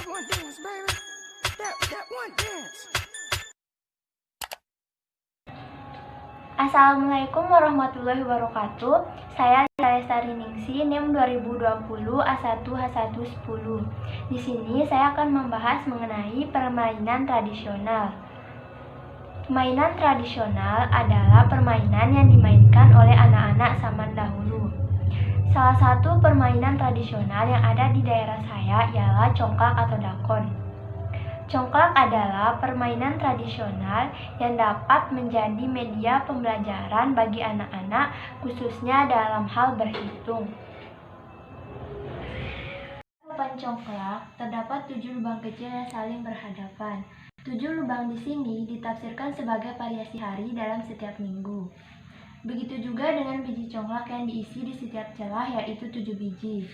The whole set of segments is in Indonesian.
one dance, baby. That one dance. Assalamualaikum warahmatullahi wabarakatuh. Saya Lestari Ningsi, NIM 2020 A1H110. Di sini saya akan membahas mengenai permainan tradisional. Permainan tradisional adalah permainan yang dimainkan oleh anak-anak zaman dahulu. Salah satu permainan tradisional yang ada di daerah saya ialah congklak atau dakon. Congklak adalah permainan tradisional yang dapat menjadi media pembelajaran bagi anak-anak, khususnya dalam hal berhitung. Papan congklak terdapat 7 lubang kecil yang saling berhadapan. 7 lubang di sini ditafsirkan sebagai variasi hari dalam setiap minggu. Begitu juga dengan biji congklak yang diisi di setiap celah, yaitu 7 biji.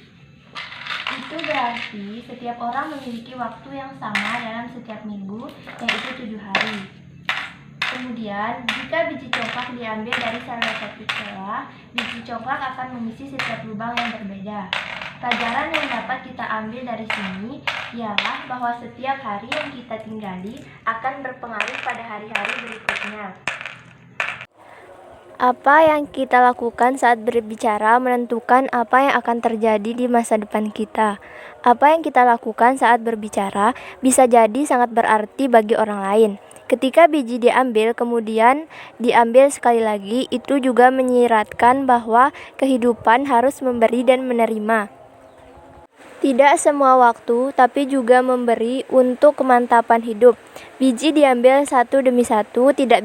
Itu berarti setiap orang memiliki waktu yang sama dalam setiap minggu, yaitu 7 hari. Kemudian, jika biji congklak diambil dari salah satu celah, biji congklak akan mengisi setiap lubang yang berbeda. Pelajaran yang dapat kita ambil dari sini ialah bahwa setiap hari yang kita tinggali akan berpengaruh pada hari-hari berikutnya. Apa yang kita lakukan saat berbicara menentukan apa yang akan terjadi di masa depan kita. Apa yang kita lakukan saat berbicara bisa jadi sangat berarti bagi orang lain. Ketika biji diambil kemudian diambil sekali lagi, itu juga menyiratkan bahwa kehidupan harus memberi dan menerima. Tidak semua waktu, tapi juga memberi untuk kemantapan hidup. Biji diambil satu demi satu, tidak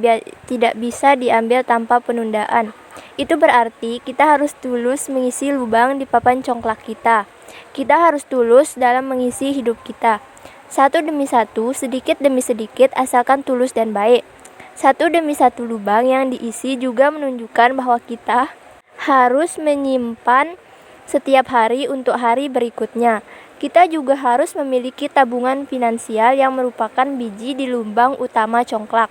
bisa diambil tanpa penundaan. Itu berarti kita harus tulus mengisi lubang di papan congklak kita. Kita harus tulus dalam mengisi hidup kita. Satu demi satu, sedikit demi sedikit, asalkan tulus dan baik. Satu demi satu lubang yang diisi juga menunjukkan bahwa kita harus menyimpan setiap hari untuk hari berikutnya. Kita juga harus memiliki tabungan finansial yang merupakan biji di lubang utama congklak.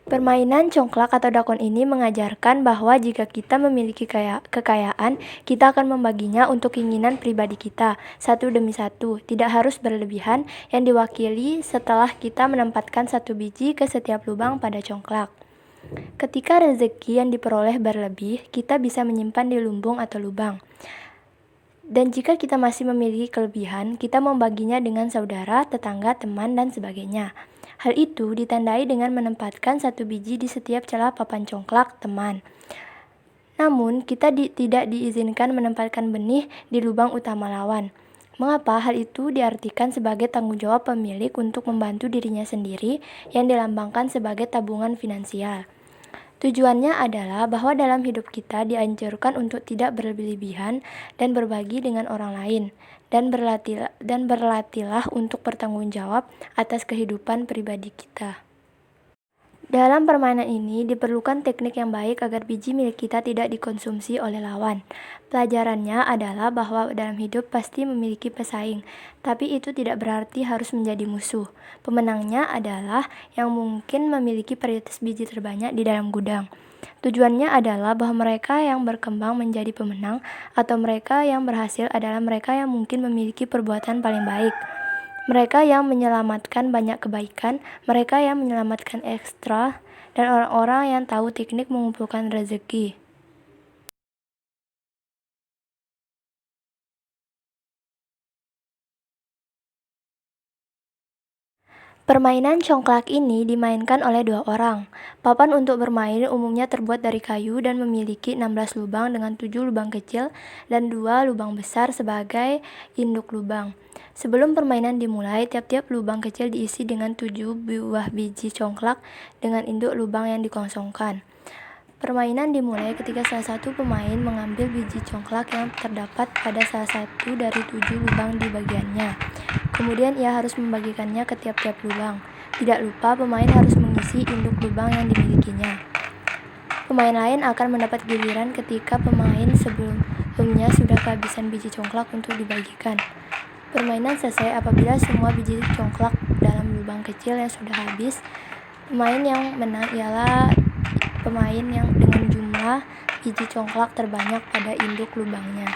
Permainan congklak atau dakon ini mengajarkan bahwa jika kita memiliki kekayaan, kita akan membaginya untuk keinginan pribadi kita, satu demi satu, tidak harus berlebihan, yang diwakili setelah kita menempatkan satu biji ke setiap lubang pada congklak. Ketika rezeki yang diperoleh berlebih, kita bisa menyimpan di lumbung atau lubang. Dan jika kita masih memiliki kelebihan, kita membaginya dengan saudara, tetangga, teman, dan sebagainya. Hal itu ditandai dengan menempatkan satu biji di setiap celah papan congklak teman. Namun, kita tidak diizinkan menempatkan benih di lubang utama lawan. Mengapa hal itu diartikan sebagai tanggung jawab pemilik untuk membantu dirinya sendiri yang dilambangkan sebagai tabungan finansial. Tujuannya adalah bahwa dalam hidup kita dianjurkan untuk tidak berlebihan dan berbagi dengan orang lain, dan berlatihlah untuk bertanggung jawab atas kehidupan pribadi kita. Dalam permainan ini diperlukan teknik yang baik agar biji milik kita tidak dikonsumsi oleh lawan. Pelajarannya adalah bahwa dalam hidup pasti memiliki pesaing, tapi itu tidak berarti harus menjadi musuh. Pemenangnya adalah yang mungkin memiliki varietas biji terbanyak di dalam gudang. Tujuannya adalah bahwa mereka yang berkembang menjadi pemenang atau mereka yang berhasil adalah mereka yang mungkin memiliki perbuatan paling baik. Mereka yang menyelamatkan banyak kebaikan, mereka yang menyelamatkan ekstra, dan orang-orang yang tahu teknik mengumpulkan rezeki. Permainan congklak ini dimainkan oleh 2 orang. Papan untuk bermain umumnya terbuat dari kayu dan memiliki 16 lubang dengan 7 lubang kecil dan 2 lubang besar sebagai induk lubang. Sebelum permainan dimulai, tiap-tiap lubang kecil diisi dengan 7 buah biji congklak dengan induk lubang yang dikosongkan. Permainan dimulai ketika salah satu pemain mengambil biji congklak yang terdapat pada salah satu dari 7 lubang di bagiannya. Kemudian ia harus membagikannya ke tiap-tiap lubang. Tidak lupa pemain harus mengisi induk lubang yang dimilikinya. Pemain lain akan mendapat giliran ketika pemain sebelumnya sudah kehabisan biji congklak untuk dibagikan. Permainan selesai apabila semua biji congklak dalam lubang kecil yang sudah habis. Pemain yang menang ialah pemain yang dengan jumlah biji congklak terbanyak pada induk lubangnya.